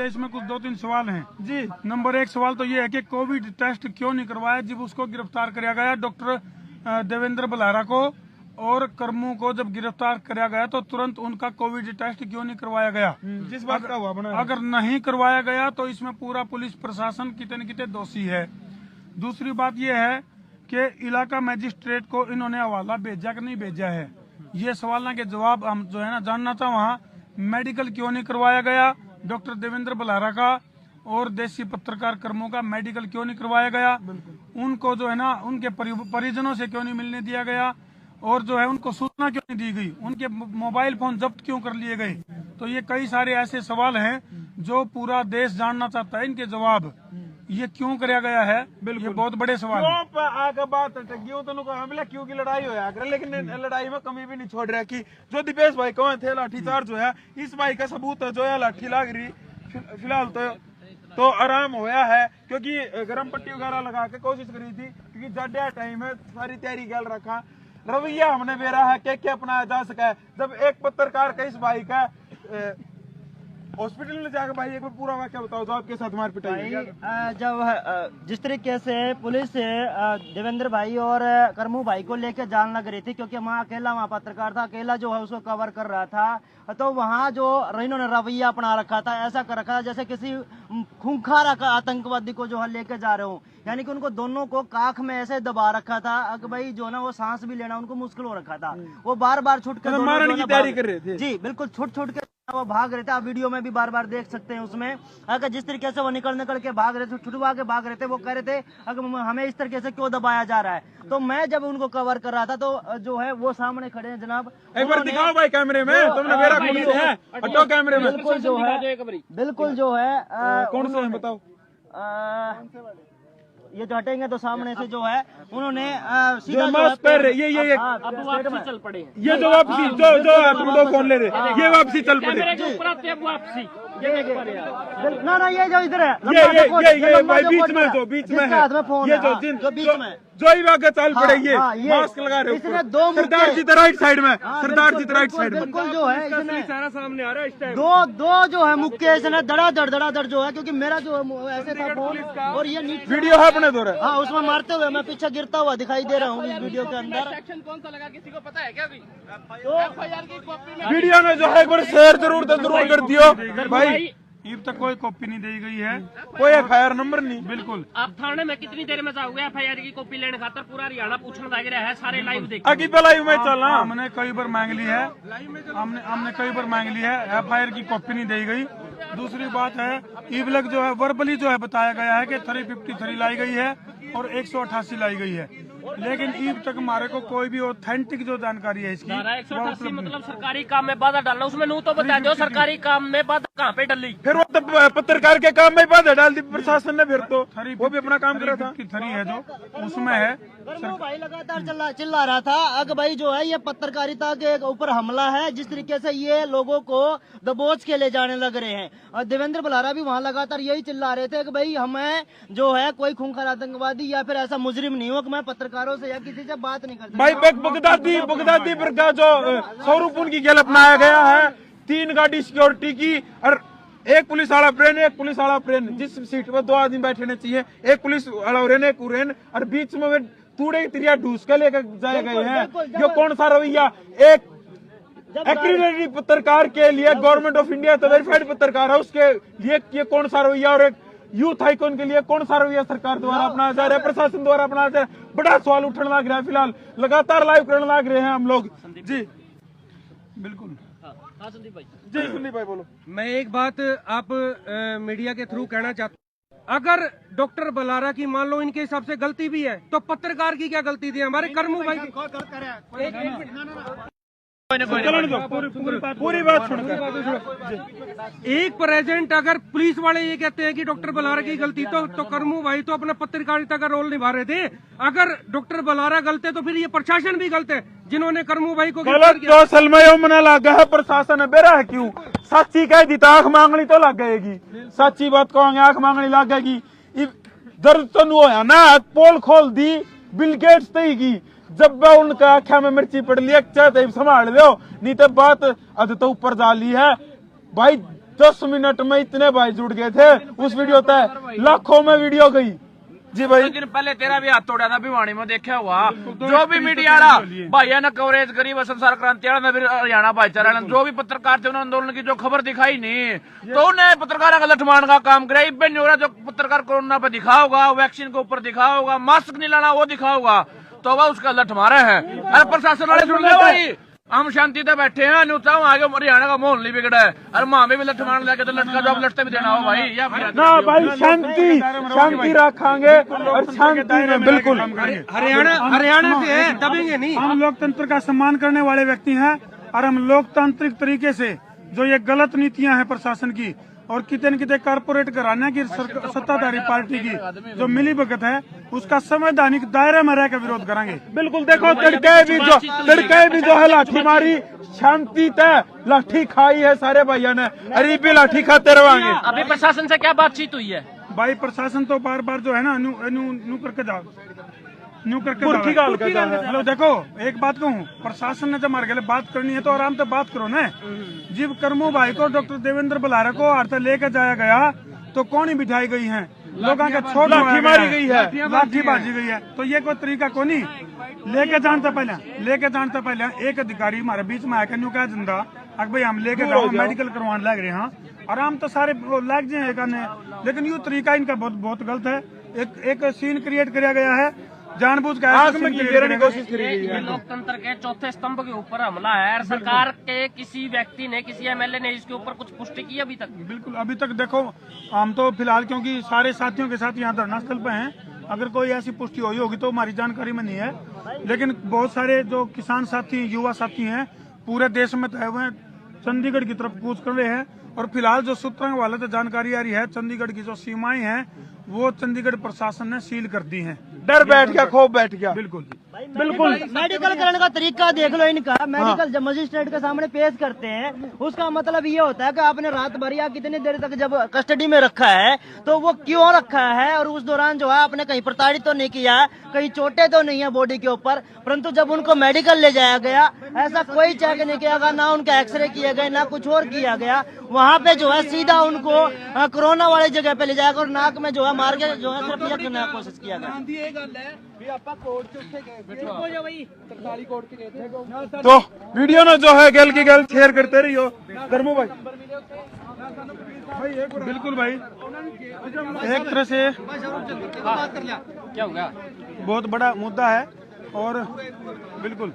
इसमें कुछ 2-3 सवाल हैं जी। नंबर 1 सवाल तो ये है कि कोविड टेस्ट क्यों नहीं करवाया जब उसको गिरफ्तार किया गया डॉक्टर देवेंद्र बलारा को, और कर्मू को जब गिरफ्तार किया गया तो तुरंत उनका कोविड टेस्ट क्यों नहीं करवाया गया। जिस बात का हुआ बना, अगर नहीं करवाया गया तो इसमें पूरा पुलिस प्रशासन कितने न कितने दोषी है। दूसरी बात यह है कि इलाका मजिस्ट्रेट को इन्होंने हवाला भेजा कि नहीं भेजा है, ये सवाल के जवाब हम जो है ना जानना था। वहाँ मेडिकल क्यों नहीं करवाया गया डॉक्टर देवेंद्र बलारा का और देसी पत्रकार कर्मों का मेडिकल क्यों नहीं करवाया गया, उनको जो है ना उनके परिजनों से क्यों नहीं मिलने दिया गया, और जो है उनको सूचना क्यों नहीं दी गई, उनके मोबाइल फोन जब्त क्यों कर लिए गए। तो ये कई सारे ऐसे सवाल हैं जो पूरा देश जानना चाहता है, इनके जवाब ये क्यों कराया गया है, ये बहुत बड़े सवाल है। आगे बात हमला क्यों की लड़ाई होया करे, लेकिन लड़ाई में कमी भी नहीं छोड़ रहा कि जो दीपेश भाई कौन थे लाठीचार्ज जो है, इस भाई का सबूत जो है लाठी लाग रही फिलहाल तो आराम होया है, क्योंकि गरम पट्टी वगैरह लगा के कोशिश करी थी, क्योंकि ज्यादा टाइम है सारी तैयारी गल रखा, रवैया हमने मेरा है क्या अपनाया जा सका है। जब एक पत्रकार का इस भाई का हॉस्पिटल में जाकर, भाई एक बार पूरा वाक्य बताओ जो आपके साथ मार पिटाई। जब जिस तरीके से पुलिस देवेंद्र भाई और करमू भाई को लेकर जान लग रही थी, क्योंकि वहाँ पत्रकार था, अकेला जो है उसको कवर कर रहा था, तो वहाँ जो इन्होंने रवैया अपना रखा था, ऐसा कर रखा था जैसे किसी खूंखार आतंकवादी को जो है लेके जा रहे हो, यानी कि उनको दोनों को काख में ऐसे दबा रखा था कि भाई जो ना वो सांस भी लेना उनको मुश्किल हो रखा था, वो बार बार छुट कर मारने की तैयारी कर रहे थे। जी बिल्कुल, छुट के वो भाग रहे थे, आप वीडियो में भी बार बार देख सकते हैं उसमें, अगर जिस तरीके से वो निकल के भाग रहे थे, छुटवा के भाग रहे थे, वो कह रहे थे अगर हमें इस तरीके से क्यों दबाया जा रहा है। तो मैं जब उनको कवर कर रहा था तो जो है वो सामने खड़े हैं जनाब, एक बार दिखाओ भाई कैमरे में, तुमने मेरा पुलिस है हटो कैमरे में, बिल्कुल जो है कौन सा है बताओ, ये जो हटेंगे तो सामने से जो है उन्होंने जो मास्क पहन रहे ये वापसी चल पड़े, ये जो वापसी जो तुम दो फोन ले रहे ये वापसी चल पड़े, वापसी ना ये जो इधर है ये भाई बीच में है ये जो बीच में जो ही आगे चल पड़े, ये मास्क लगा रहे हो, सरदार जी राइट साइड में, सरदार जी राइट साइड में, बिल्कुल जो है इसमें सारा सामने आ रहा है इस टाइम। दो जो है मुक्के इसने धड़ाधड़ जो है, क्योंकि मेरा जो ऐसे था फोन और ये वीडियो है अपने दौरे, हाँ उसमें मारते हुए मैं पीछे गिरता हुआ दिखाई दे रहा हूँ इस वीडियो के अंदर। सेक्शन कौन सा लगा किसी को पता है क्या? FIR की कॉपी में वीडियो में जो है एक बार शेयर जरूर कर दियो भाई, अब तक कोई कॉपी नहीं दी गई है, कोई FIR नंबर नहीं। बिल्कुल आप थाने में कितनी देर में जाओगे FIR की कॉपी लेने खातर? पूरा हरियाणा पूछने लग रहा है, सारे लाइव देख आगे पलाई में चलना, हमने कई बार मांग ली है, हमने कई बार मांग ली है, FIR की कॉपी नहीं दी गई। दूसरी बात है ईबलक जो है वर्बली जो है बताया गया है कि 353 लाई गई है और 188 लाई गई है, लेकिन ईब तक हमारे को कोई भी ऑथेंटिक जो जानकारी है इसकी 188 मतलब सरकारी काम में बाधा डालना, उसमें नू तो बता दो सरकारी काम में बाधा कहाँ पे डली? फिर वो तो पत्रकार के काम में बाधा डाल दी प्रशासन ने, फिर तो वो भी अपना काम कर रहा था। 353 है जो उसमें है, भाई लगातार चिल्ला रहा था अगर भाई जो है ये पत्रकारिता के ऊपर हमला है, जिस तरीके से ये लोगों को दबोच के ले जाने लग रहे हैं, और देवेंद्र बलारा भी वहाँ लगातार यही चिल्ला रहे थे कि भाई हमें जो है कोई खूंखार आतंकवादी या फिर ऐसा मुजरिम नहीं हो कि मैं पत्रकारों से या किसी से बात नहीं करता। भाई बगदादी पर का जो स्वरूप उनकी गैल अपनाया गया है, 3 गाड़ी सिक्योरिटी की और एक पुलिस वाला प्लेन, जिस सीट पर 2 आदमी बैठने चाहिए, एक पुलिस वाला एक उरेन और बीच में तूड़े की तिरिया ढूस के लेकर जाए गए हैं। ये कौन सा रवैया? एक एक्रीडेटेड पत्रकार के लिए गवर्नमेंट ऑफ इंडिया तो वेरीफाइड पत्रकार है, उसके लिए ये कौन सा रवैया? और एक यूथ आइकॉन के लिए कौन सा रवैया सरकार द्वारा अपनाया जा रहा है, प्रशासन द्वारा अपनाया जा रहा है? बड़ा सवाल उठने लग रहा है, फिलहाल लगातार लाइव करने लग रहे हैं हम लोग। जी बिल्कुल संदीप भाई। जी संदीप भाई बोलो। मैं एक बात आप मीडिया के थ्रू कहना चाहता हूँ, अगर डॉक्टर बलारा की मान लो इनके हिसाब से गलती भी है तो पत्रकार की क्या गलती थी? हमारे कर्मू भाई पूरी बात सुनो। एक प्रेजेंट अगर पुलिस वाले ये कहते हैं कि डॉक्टर बलारा की गलती तो कर्मू भाई तो अपना पत्रकारिता का रोल निभा रहे थे। अगर डॉक्टर बलारा गलत है तो फिर ये प्रशासन भी गलत है जिन्होंने कर्मू भाई को गलत जो सलमयो मना लगा है प्रशासन है, बेरा है क्यों? सच्ची कह दी तो आंख मांगनी तो लग जाएगी, सच्ची बात कहोगे आंख मांगनी लग जाएगी। दर्द तो नहीं होया ना, पोल खोल दी बिल गेट्स की, जब उनका आख्या में मिर्ची पड़ ली चाहते संभाल लो, नहीं तो बात अध तो ऊपर जा ली है। भाई 10 मिनट में इतने भाई जुड़ गए थे उस वीडियो तक, लाखों में वीडियो गई। जी भाई, दिन पहले तेरा भी हाथ तोड़ा था भिवानी में, देखा हुआ जो भी मीडिया वाला भैया ने कवरेज करी, व संसार क्रांति वाला ने, हरियाणा भाईचारा ने, जो भी पत्रकार थे उन्होंने आंदोलन की जो खबर दिखाई नहीं, तो उन्हें पत्रकारों का लठमान का काम करे। इब्बे नहीं हो रहा, जो पत्रकार कोरोना पे दिखा होगा, वैक्सीन के ऊपर दिखा होगा, मास्क नहीं लाना वो दिखा होगा, तो वह उसका लठ मारे हैं। अरे प्रशासन वाले सुन ले भाई, हम शांति से बैठे हैं, न्यूता आगे हरियाणा का माहौल नहीं बिगड़ा है। अरे माँ में भी लठ मारने लगे तो लटका जवाब लटते भी देना हो भाई। या ना भाई, शांति रखेंगे और शांति में बिल्कुल। हरियाणा से है, दबेंगे नहीं। हम लोकतंत्र का सम्मान करने वाले व्यक्ति हैं और हम लोकतांत्रिक तरीके से जो ये गलत नीतियां हैं प्रशासन की और कितने न कितने कारपोरेट घराने की सत्ताधारी पार्टी की जो मिली भगत है, उसका संवैधानिक दायरे में रहकर विरोध करेंगे। बिल्कुल, देखो तड़के भी जो है लाठी मारी, शांति तय लाठी खाई है सारे भैया ने, अरे भी लाठी खाते रहोगे। अभी प्रशासन से क्या बातचीत हुई है? भाई प्रशासन तो बार बार जो है ना न्यू करके जाओ। हेलो देखो, एक बात कहूँ, प्रशासन ने जब हमारे गले बात करनी है तो आराम से बात करो ना। जब करमू भाई को डॉक्टर देवेंद्र बलारा को आरते लेकर जाया गया तो कौन ही बिठाई गई है, लोगों के छोड़ लाठी मारी गई है, लाठी बाजी गई है, तो ये कोई तरीका को नहीं। लेके जानता पहले एक अधिकारी हमारे बीच में आकर न्यू कहा जिंदा अगर भाई हम लेके जाओ मेडिकल करवाने लग रहे हैं, आराम तो सारे लग जाए, लेकिन ये तरीका इनका बहुत गलत है। एक सीन क्रिएट किया गया है जानबूझ कर, आग में गिरने की कोशिश करी गई है। लोकतंत्र के चौथे स्तंभ के ऊपर हमला है। सरकार के किसी व्यक्ति ने, किसी एमएलए ने इसके ऊपर कुछ पुष्टि की अभी तक? बिल्कुल, अभी तक देखो हम तो फिलहाल क्योंकि सारे साथियों के साथ यहाँ धरना स्थल पे हैं, अगर कोई ऐसी पुष्टि हुई होगी तो हमारी जानकारी में नहीं है, लेकिन बहुत सारे जो किसान साथी, युवा साथी हैं पूरे देश में तय हुए हैं, चंडीगढ़ की तरफ कूच कर रहे हैं। और फिलहाल जो सूत्रों के हवाले से जानकारी आ रही है, चंडीगढ़ की जो सीमाएं हैं वो चंडीगढ़ प्रशासन ने सील कर दी हैं। डर बैठ गया, खौफ बैठ गया। बिल्कुल मेडिकल करने का तरीका देख लो इनका। मेडिकल जब मजिस्ट्रेट के सामने पेश करते हैं, उसका मतलब ये होता है कि आपने रात भर या कितनी देर तक जब कस्टडी में रखा है तो वो क्यों रखा है, और उस दौरान जो है आपने कहीं प्रताड़ित तो नहीं किया, कहीं चोटें तो नहीं है बॉडी के ऊपर। परंतु जब उनको मेडिकल ले जाया गया, ऐसा कोई चेक नहीं किया गया, ना उनका एक्सरे किया गया, ना कुछ और किया गया। वहाँ पे जो है सीधा उनको कोरोना वाली जगह पे ले जाएगा और नाक में जो है मार के जो है सिर्फ ये करने की कोशिश किया गया। तो वीडियो ना जो है गल की गल शेयर करते रहियो करमू भाई। बिल्कुल भाई, एक तरह से क्या होगा, बहुत बड़ा मुद्दा है। और बिल्कुल,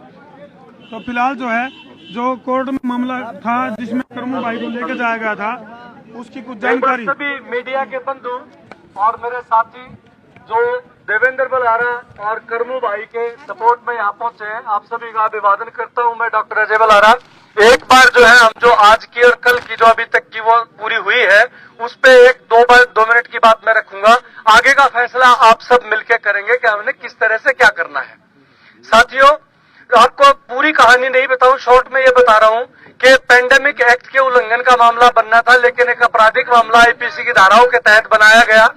तो फिलहाल जो है जो कोर्ट में मामला था जिसमें करमू भाई को लेकर जाया गया था, उसकी कुछ जानकारी। सभी मीडिया के बंधु और मेरे साथी जो देवेंद्र बलारा और करमू भाई के सपोर्ट में यहाँ पहुंचे हैं, आप सभी का अभिवादन करता हूं। मैं डॉक्टर अजय बलारा। एक बार जो है हम जो आज की और कल की जो अभी तक की वो पूरी हुई है, उस पे एक दो मिनट की बात मैं रखूंगा। आगे का फैसला आप सब मिलकर करेंगे कि हमने किस तरह से क्या करना है। साथियों, आपको पूरी कहानी नहीं बताऊं, शॉर्ट में ये बता रहा हूं कि पेंडेमिक एक्ट के उल्लंघन का मामला बनना था, लेकिन एक आपराधिक मामला आईपीसी की धाराओं के तहत बनाया गया।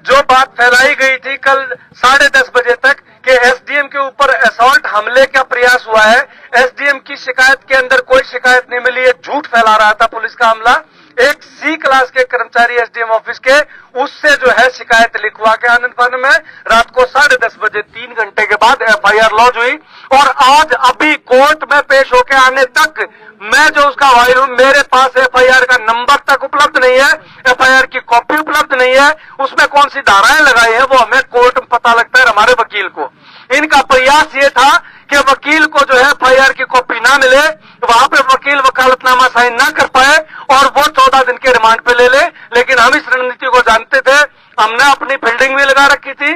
जो बात फैलाई गई थी कल 10:30 बजे तक कि एसडीएम के ऊपर असॉल्ट हमले का प्रयास हुआ है, एसडीएम की शिकायत के अंदर कोई शिकायत नहीं मिली, ये झूठ फैला रहा था पुलिस का अमला। एक सी क्लास के कर्मचारी एसडीएम ऑफिस के, उससे जो है शिकायत लिखवा के आनंदवन में रात को 10:30 बजे 3 घंटे के बाद एफआईआर लॉन्च हुई। और आज अभी कोर्ट में पेश होके आने तक मैं जो उसका वाइल हूं, मेरे पास एफआईआर का नंबर तक उपलब्ध नहीं है, एफआईआर की कॉपी उपलब्ध नहीं है, उसमें कौन सी धाराएं लगाई है वो हमें कोर्ट में पता लगता है हमारे वकील को। इनका प्रयास ये था कि वकील को जो है एफआईआर की कॉपी ना मिले, वहां पे वकील वकालतनामा साइन ना कर पाए और वो 14 दिन के रिमांड पे ले ले। लेकिन हम इस रणनीति को जानते थे, हमने अपनी फील्डिंग भी लगा रखी थी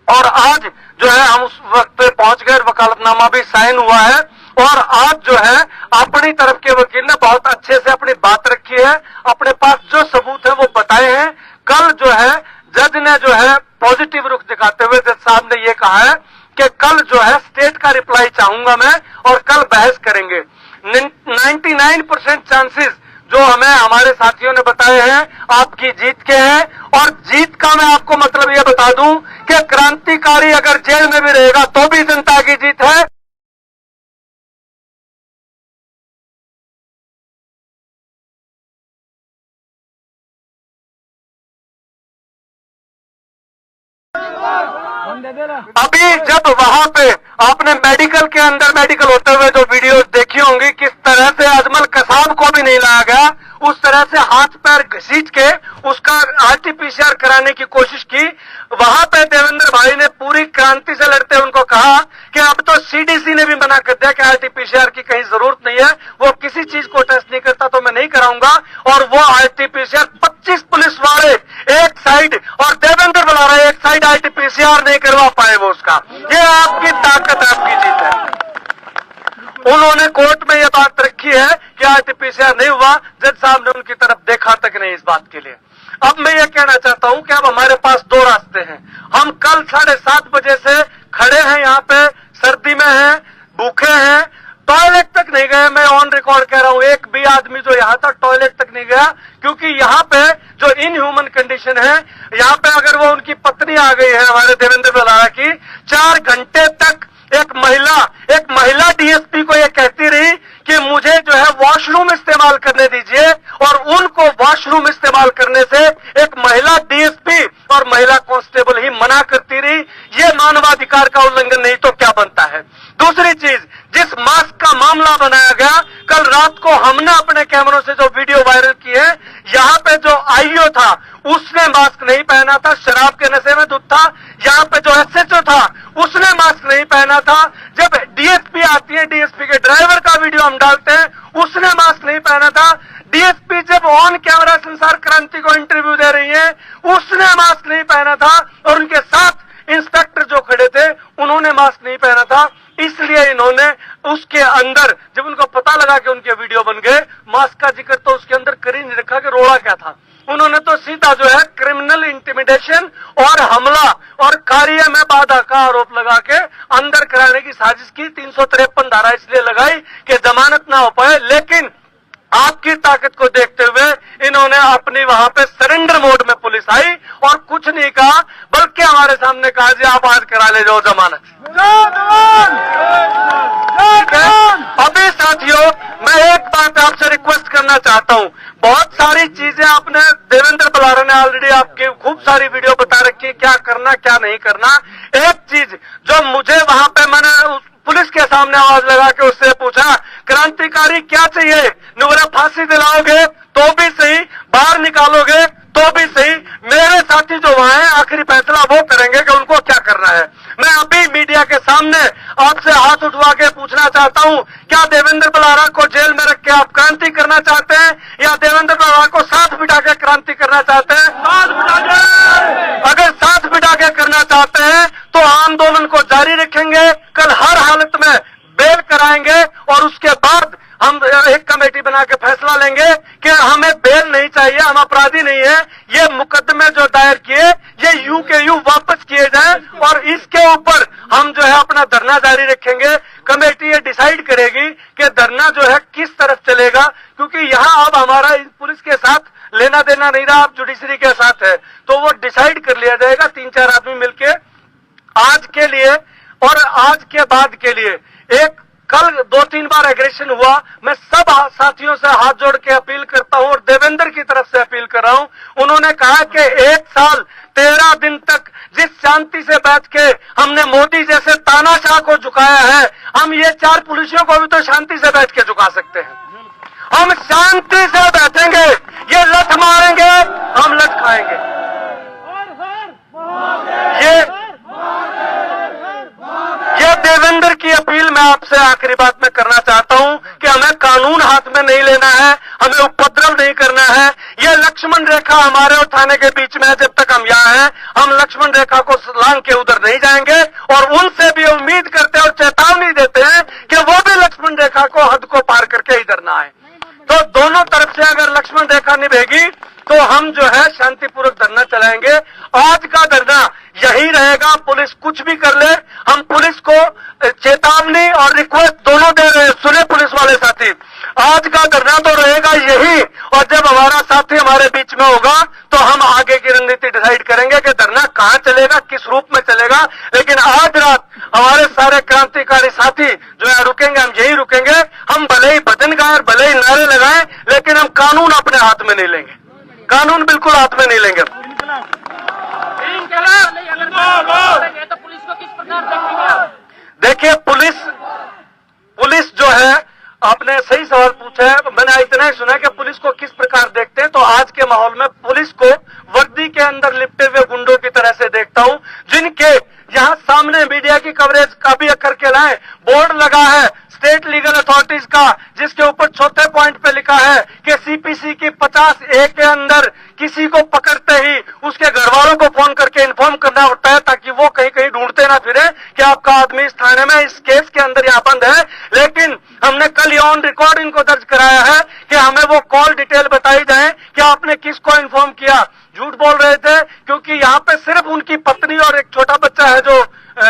और आज जो है हम उस वक्त पे पहुंच गए, वकालतनामा भी साइन हुआ है। और आज जो है अपनी तरफ के वकील ने बहुत अच्छे से अपनी बात रखी है, अपने पास जो सबूत है वो बताए हैं। कल जो है जज ने जो है पॉजिटिव रुख दिखाते हुए जज साहब ने ये कहा है कि कल जो है स्टेट का रिप्लाई चाहूंगा मैं और कल बहस करेंगे। 99% चांसेस जो हमें हमारे साथियों ने बताए हैं आपकी जीत के हैं। और जीत का मैं आपको मतलब ये बता दूं कि क्रांतिकारी अगर जेल में भी रहेगा तो भी जनता की जीत है। अभी जब वहां पे आपने मेडिकल के अंदर मेडिकल होते हुए जो वीडियोस देखी होंगी, किस तरह से अजमल कसाब को भी नहीं लाया गया, उस तरह से हाथ पैर घसीट के उसका आरटीपीसीआर कराने की कोशिश की। वहां पे देवेंद्र भाई ने पूरी क्रांति से लड़ते उनको कहा कि अब तो सीडीसी ने भी मना कर दिया कि आरटीपीसीआर की कहीं जरूरत नहीं है, वो किसी चीज को टेस्ट नहीं करता तो मैं नहीं कराऊंगा। और वो आरटीपीसीआर 25 पुलिस वाले एक साइड और देवेंद्र बुलारा एक साइड आरटीपीसीआर नहीं करवा पाए वो उसका। ये आपकी ताकत है, आपकी जीत है। उन्होंने कोर्ट में ये बात रखी है कि आरटीपीसीआर नहीं हुआ, जज साहब ने उनकी तरफ देखा तक नहीं इस बात के लिए। अब मैं ये कहना चाहता हूं कि अब हमारे पास दो रास्ते हैं। हम कल 7:30 बजे से खड़े हैं यहाँ पे, सर्दी में हैं, भूखे हैं, टॉयलेट तक नहीं गए। मैं ऑन रिकॉर्ड कह रहा हूं, एक भी आदमी जो यहाँ था टॉयलेट तक नहीं गया, क्योंकि यहाँ पे जो इनह्यूमन कंडीशन है, यहाँ पे अगर वो उनकी पत्नी आ गई है हमारे देवेंद्र बुलारा की, 4 घंटे तक एक महिला डीएसपी को ये कहती रही कि मुझे जो है वॉशरूम इस्तेमाल करने दीजिए, और उनको वॉशरूम इस्तेमाल करने से एक महिला डीएसपी और महिला कांस्टेबल ही मना करती रही। ये मानवाधिकार का उल्लंघन नहीं तो क्या बनता है। दूसरी चीज, जिस मास्क का मामला बनाया गया, कल रात को हमने अपने कैमरों से जो वीडियो वायरल की है, यहाँ पे जो आईओ था उसने मास्क नहीं पहना था, शराब के नशे में धुत था। यहाँ पे जो एसएचओ था उसने मास्क नहीं पहना था। जब डीएसपी आती है, डीएसपी के ड्राइवर का वीडियो हम डालते हैं, उसने मास्क नहीं पहना था। डीएसपी जब ऑन कैमरा संसार क्रांति को इंटरव्यू दे रही है, उसने मास्क नहीं पहना था, और उनके साथ इंस्पेक्टर जो खड़े थे उन्होंने मास्क नहीं पहना था। इसलिए इन्होंने उसके अंदर, जब उनको पता लगा कि उनके वीडियो बन गए, मास्क का जिक्र तो उसके अंदर कर ही नहीं रखा कि रोड़ा क्या था। उन्होंने तो सीधा जो है क्रिमिनल इंटिमिडेशन और हमला और कार्य में बाधा का आरोप लगा के अंदर कराने की साजिश की। 353 धारा इसलिए लगाई कि जमानत ना हो पाए, लेकिन आपकी ताकत को देखते हुए इन्होंने अपनी वहां पे सरेंडर मोड में पुलिस आई और कुछ नहीं कहा, बल्कि हमारे सामने कहा जी आप आज करा ले जाओ जमानत। अभी साथियों, मैं एक बात आपसे रिक्वेस्ट करना चाहता हूं। बहुत सारी चीजें आपने, देवेंद्र बुलारा ने ऑलरेडी आपकी खूब सारी वीडियो बता रखी है, क्या करना क्या नहीं करना। एक चीज जो मुझे वहां पे, मैंने पुलिस के सामने आवाज लगा के उससे पूछा, क्रांतिकारी क्या चाहिए, नुगरा फांसी दिलाओगे तो भी सही, बाहर निकालोगे तो भी सही, मेरे साथी जो वहां हैं आखिरी फैसला वो करेंगे कि उनको क्या करना है। मैं अभी मीडिया के सामने आपसे हाथ उठवा के पूछना चाहता हूं, क्या देवेंद्र बुलारा को जेल में रख के आप क्रांति करना चाहते हैं, या देवेंद्र बुलारा को साथ बिठा के क्रांति करना चाहते हैं? साथ बिठा के। अगर साथ बिठा के करना चाहते हैं तो आंदोलन को जारी रखेंगे, कल हर हालत में बेल कराएंगे, और उसके बाद हम एक कमेटी बना के फैसला लेंगे कि हमें बेल नहीं चाहिए, हम अपराधी नहीं है, ये मुकदमे जो दायर किए ये यूं के यूं वापस किए जाएं, और इसके ऊपर हम जो है अपना धरना जारी रखेंगे। कमेटी ये डिसाइड करेगी कि धरना जो है किस तरफ चलेगा, क्योंकि यहाँ अब हमारा पुलिस के साथ लेना देना नहीं रहा, अब जुडिशरी के साथ है, तो वो डिसाइड कर लिया जाएगा 3-4 आदमी मिलके आज के लिए और आज के बाद के लिए। एक कल 2-3 बार एग्रेशन हुआ, मैं सब साथियों से हाथ जोड़ के अपील करता हूं और देवेंद्र की तरफ से अपील कर रहा हूं। उन्होंने कहा कि 1 साल 13 दिन तक जिस शांति से बैठ के हमने मोदी जैसे तानाशाह को झुकाया है, हम ये 4 पुलिसियों को भी तो शांति से बैठ के झुका सकते हैं। हम शांति से बैठेंगे, ये लठ मारेंगे, हम लठ खाएंगे। ये देवेंद्र की अपील मैं आपसे आखिरी बात में करना चाहता हूं कि हमें कानून हाथ में नहीं लेना है, हमें उपद्रव नहीं करना है। ये लक्ष्मण रेखा हमारे और थाने के बीच में है, जब तक हम यहाँ हैं हम लक्ष्मण रेखा को लांघ के उधर नहीं जाएंगे, और उनसे भी उम्मीद करते हैं और चेतावनी देते हैं कि वो भी लक्ष्मण रेखा को हद को पार करके इधर ना आए। तो दोनों तरफ से अगर लक्ष्मण रेखा निभेगी तो हम जो है शांतिपूर्वक धरना चलाएंगे। आज का धरना यही रहेगा, पुलिस कुछ भी कर ले, हम पुलिस को चेतावनी और रिक्वेस्ट दोनों दे रहे हैं। सुने पुलिस वाले साथी, आज का धरना तो रहेगा यही, और जब हमारा साथी हमारे बीच में होगा तो हम आगे की रणनीति डिसाइड करेंगे कि धरना कहां चलेगा, किस रूप में चलेगा। लेकिन आज रात हमारे सारे क्रांतिकारी साथी जो है रुकेंगे, हम यही रुकेंगे। हम भले ही भजन गाएं, भले ही नारे लगाएं, लेकिन हम कानून अपने हाथ में नहीं लेंगे, कानून बिल्कुल हाथ में नहीं लेंगे। इनकलाब नहीं, अगर ही सुना कि पुलिस को किस प्रकार देखते हैं, तो आज के माहौल में पुलिस को वर्दी के अंदर लिपटे हुए गुंडों की तरह से देखता हूं, जिनके यहाँ सामने मीडिया की कवरेज का भी करके लाए, बोर्ड लगा है स्टेट लीगल अथॉरिटीज का, जिसके ऊपर चौथे पॉइंट पे लिखा है कि सीपीसी की 50A के अंदर किसी को पकड़ते ही उसके घर वालों को फोन करके इन्फॉर्म करना होता है, ताकि वो कहीं कहीं ढूंढते ना फिरे कि आपका आदमी इस थाने में इस केस के अंदर यहाँ बंद है। लेकिन हमने कल ऑन रिकॉर्ड इनको दर्ज कराया है कि हमें वो कॉल डिटेल बताई जाए कि आपने किसको इन्फॉर्म किया। झूठ बोल रहे थे, क्योंकि यहाँ पे सिर्फ उनकी पत्नी और एक छोटा बच्चा है जो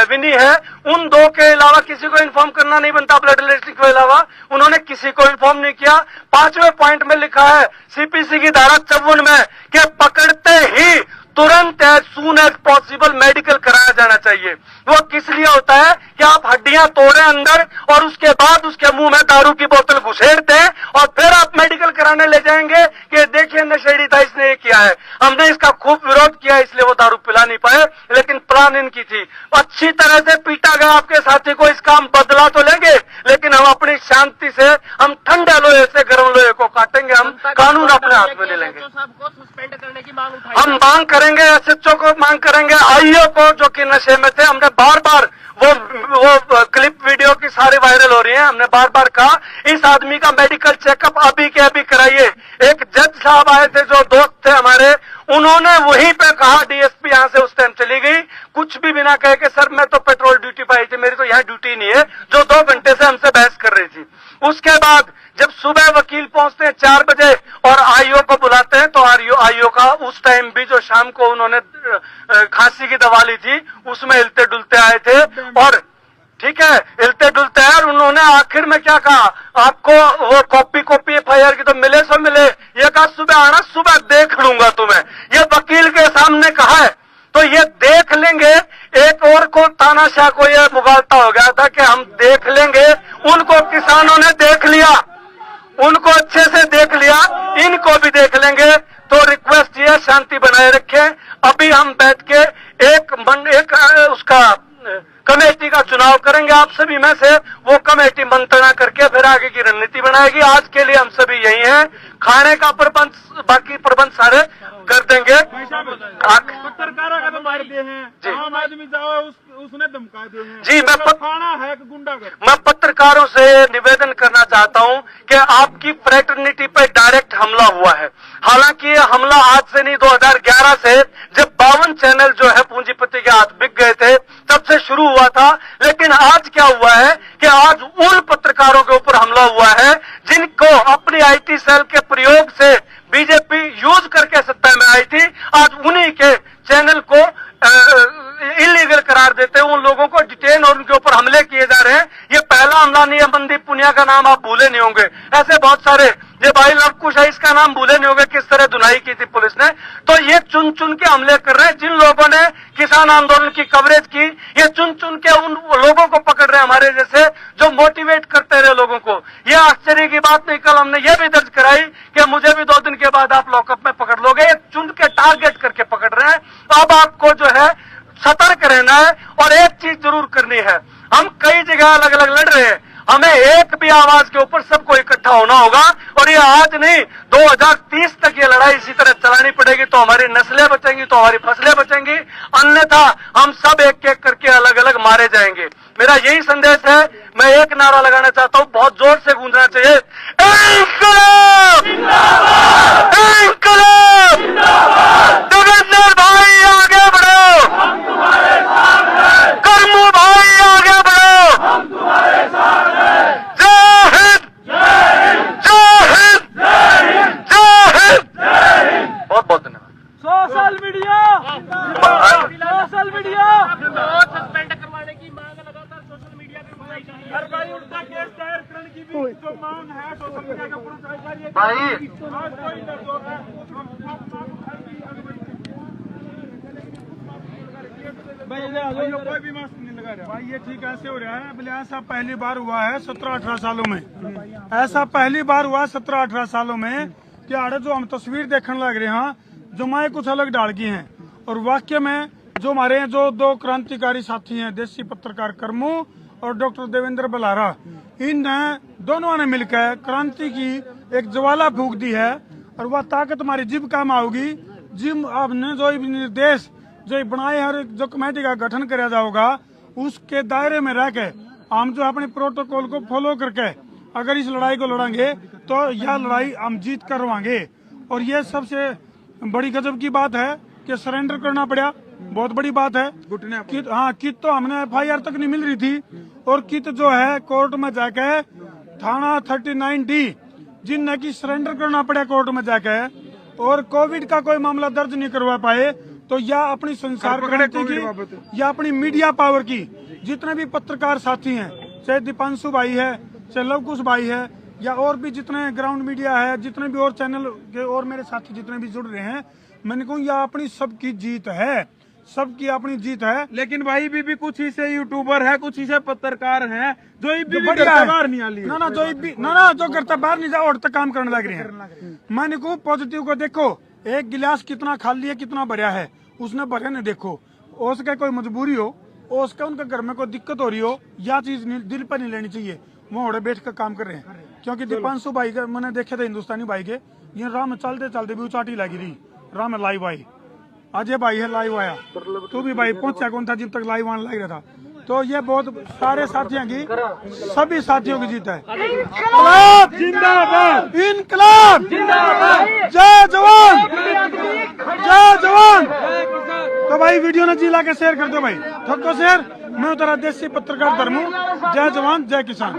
विनी है, उन दो के अलावा किसी को इन्फॉर्म करना नहीं बनता। ब्लड रिलेटिव के अलावा उन्होंने किसी को इन्फॉर्म नहीं किया। 5वें पॉइंट में लिखा है सीपीसी की धारा 54 में कि पकड़ते ही तुरंत as soon as possible medical कराया जाना चाहिए। वो किस लिए होता है कि आप हड्डियां तोड़े अंदर और उसके बाद उसके मुंह में दारू की बोतल घुसेड़ते हैं और फिर आप मेडिकल कराने ले जाएंगे कि देखिए नशेड़ी था, इसने ये किया है। हमने इसका खूब विरोध किया, इसलिए वो दारू पिला नहीं पाए, लेकिन प्लान इनकी थी। अच्छी तरह से पीटा गया आपके साथी को, इसका हम बदला तो लेंगे, लेकिन हम अपनी शांति से, हम ठंडे लोहे से गर्म लोहे को काटेंगे, हम कानून अपने हाथ में ले लेंगे। सबको सस्पेंड करने की मांग उठाई, हम मांग करेंगे, एसएचओ को मांग करेंगे, आईओ को जो कि नशे में थे। हमने बार बार वो क्लिप वीडियो की सारी वायरल हो रही है, हमने बार बार कहा इस आदमी का मेडिकल चेकअप अभी के अभी कराइए। एक जज साहब आए थे जो दोस्त थे हमारे, उन्होंने वहीं पे कहा, डीएसपी यहां से उस टाइम चली गई, कुछ भी बिना कहे कि सर मैं तो पेट्रोल ड्यूटी पर आई थी, मेरी तो यहाँ ड्यूटी नहीं है, जो 2 घंटे से हमसे बहस कर रही थी। उसके बाद जब सुबह वकील पहुंचते हैं 4 बजे और आईओ को बुलाते हैं, तो आईओ का उस टाइम भी जो शाम को उन्होंने खांसी की दवा ली थी उसमें हिलते डुलते आए थे, और ठीक है हिलते डुलते हैं, और उन्होंने आखिर में क्या कहा, आपको वो कॉपी एफआईआर की तो मिले सो मिले, ये कहा सुबह आना, सुबह देख लूंगा तुम्हें, ये वकील के सामने कहा है। तो ये देख लेंगे, एक और को तानाशाह को ये मुगालता हो गया था कि हम देख लेंगे, उनको किसानों ने देख लिया, उनको अच्छे से देख लिया, इनको भी देख लेंगे। तो रिक्वेस्ट ये शांति बनाए रखें। अभी हम बैठ के एक उसका कमेटी का चुनाव करेंगे, आप सभी में से वो कमेटी मंत्रणा करके फिर आगे की रणनीति बनाएगी। आज के लिए हम सभी यही हैं, खाने का प्रबंध, बाकी प्रबंध सारे कर देंगे। पत्रकारों का तो मार दिए हैं, आम आदमी जाओ उसने धमका दिए हैं जी। खाना है कि गुंडागर्दी। मैं पत्रकारों से निवेदन करना चाहता हूं कि आपकी फ्रेटर्निटी पर डायरेक्ट हमला हुआ है। हालांकि ये हमला आज से नहीं, 2011 से जब 52 चैनल जो है पूंजीपति के हाथ बिक गए थे तब से शुरू हुआ था। लेकिन आज क्या हुआ है कि आज उन पत्रकारों के ऊपर हमला हुआ है जिनको अपनी आईटी सेल के प्रयोग से बीजेपी यूज करके सत्ता में आई थी। आज उन्हीं के चैनल को इलीगल करार देते हैं, उन लोगों को डिटेन और उनके ऊपर हमले किए जा रहे हैं। ये पहला हमला नहीं है, मनदीप पुनिया का नाम आप भूले नहीं होंगे, ऐसे बहुत सारे, ये भाई लवकुश है, इसका नाम भूले नहीं होंगे, किस तरह धुनाई की थी पुलिस ने। तो ये चुन चुन के हमले कर रहे हैं। जिन लोगों ने किसान आंदोलन की कवरेज की, ये चुन चुन के उन लोगों को पकड़ रहे हैं हमारे जैसे, जो मोटिवेट करते रहे लोगों को। ये आश्चर्य की बात नहीं, कल हमने ये भी दर्ज कराई कि मुझे भी 2 दिन के बाद आप लॉकअप में पकड़ लोगे। ये चुन के टारगेट करके पकड़ रहे हैं। तो अब आपको जो है सतर्क रहना है, और एक चीज जरूर करनी है, हम कई जगह अलग अलग लड़ रहे हैं, हमें एक भी आवाज के ऊपर सबको इकट्ठा होना होगा। और ये आज नहीं, 2030 तक ये लड़ाई इसी तरह चलानी पड़ेगी, तो हमारी नस्लें बचेंगी, तो हमारी फसलें बचेंगी, अन्यथा हम सब एक एक करके अलग अलग मारे जाएंगे। मेरा यही संदेश है। मैं एक नारा लगाना चाहता हूं, बहुत जोर से गूंजना चाहिए, इंकलाब! इंकलाब! देवेंद्र भाई आगे बढ़ो, हम तुम्हारे साथ हैं। करमू भाई आगे बढ़ो, हम तुम्हारे साथ हैं। जय हिंद, जय हिंद, जय हिंद, जय हिंद, जय हिंद, जय हिंद। बहुत बहुत धन्यवाद। सोशल मीडिया सस्पेंड करवाने की मांग लगातार सोशल मीडिया पे उठाई जा रही है। सरकारी उल्टा केस दायर करने की भी जो मांग है सोशल मीडिया के ऊपर उठाई जा रही है। भाई आज कोई न जो है कोई भी मास्क नहीं लगा रहा। भाई ये ठीक ऐसे हो रहा है, बोले ऐसा पहली बार हुआ है 17-18 सालों में, ऐसा पहली बार हुआ 17-18 सालों में कि आड़े जो हम तस्वीर देखने लग रहे हैं, जो मैं कुछ अलग डाल की हैं। और वाक्य में जो हमारे जो 2 क्रांतिकारी साथी हैं, देसी पत्रकार करमू और डॉक्टर देवेंद्र बलारा, इन दोनों ने मिलकर क्रांति की एक ज्वाला फूक दी है और वह ताकत हमारी जिम काम आओगी। जिम आपने जो भी निर्देश जो बनाए हर जो कमेटी का गठन किया जाएगा उसके दायरे में रह के हम जो अपने प्रोटोकॉल को फॉलो करके अगर इस लड़ाई को लड़ेंगे तो यह लड़ाई हम जीत करवाएंगे। और ये सबसे बड़ी गजब की बात है कि सरेंडर करना पड़ा, बहुत बड़ी बात है। कित कित तो हमने FIR तक नहीं मिल रही थी और कित जो है कोर्ट में जाके थाना 39D जिनने की सरेंडर करना पड़ा कोर्ट में जाके और कोविड का कोई मामला दर्ज नहीं करवा पाए। तो यह अपनी संसार क्रांति की या अपनी मीडिया पावर की जितने भी पत्रकार साथी हैं, चाहे दीपांशु भाई है, चाहे लवकुश भाई है या और भी जितने ग्राउंड मीडिया है, जितने भी और चैनल के और मेरे साथी जितने भी जुड़ रहे हैं, मैंने कहूँ यह अपनी सबकी जीत है, सबकी अपनी जीत है। लेकिन भाई भी कुछ ही से यूट्यूबर है, कुछ ही से पत्रकार हैं जो बाहर नहीं आ रही ना जो करता बाहर नहीं जाओ और तक काम करने लग रहे हैं। मैंने कहूँ पॉजिटिव को देखो, एक गिलास कितना खाली है कितना भरा है, उसने भरे ने देखो। उसका कोई मजबूरी हो, उसका उनका घर में कोई दिक्कत हो रही हो, यह चीज दिल पर नहीं लेनी चाहिए। वो ओढ़े बैठ कर काम कर रहे हैं क्योंकि दीपांशु भाई का मैंने देखे थे हिंदुस्तानी भाई के ये राह में चलते चलते भी उचाटी लगी रही, राह में लाइव आई। अजय भाई है लाइव आया, तू भी भाई पहुंचा कौन था जब तक लाइव आने लग रहा था। तो ये बहुत सारे साथियों की, सभी साथियों की जीत है। इनकलाब जिंदाबाद, इनकलाब जिंदाबाद, जय जवान जय जवान। तो भाई वीडियो ने जिला के शेयर कर दो भाई, ठोको शेयर। मैं तेरा देसी पत्रकार धर्मू, जय जवान जय किसान।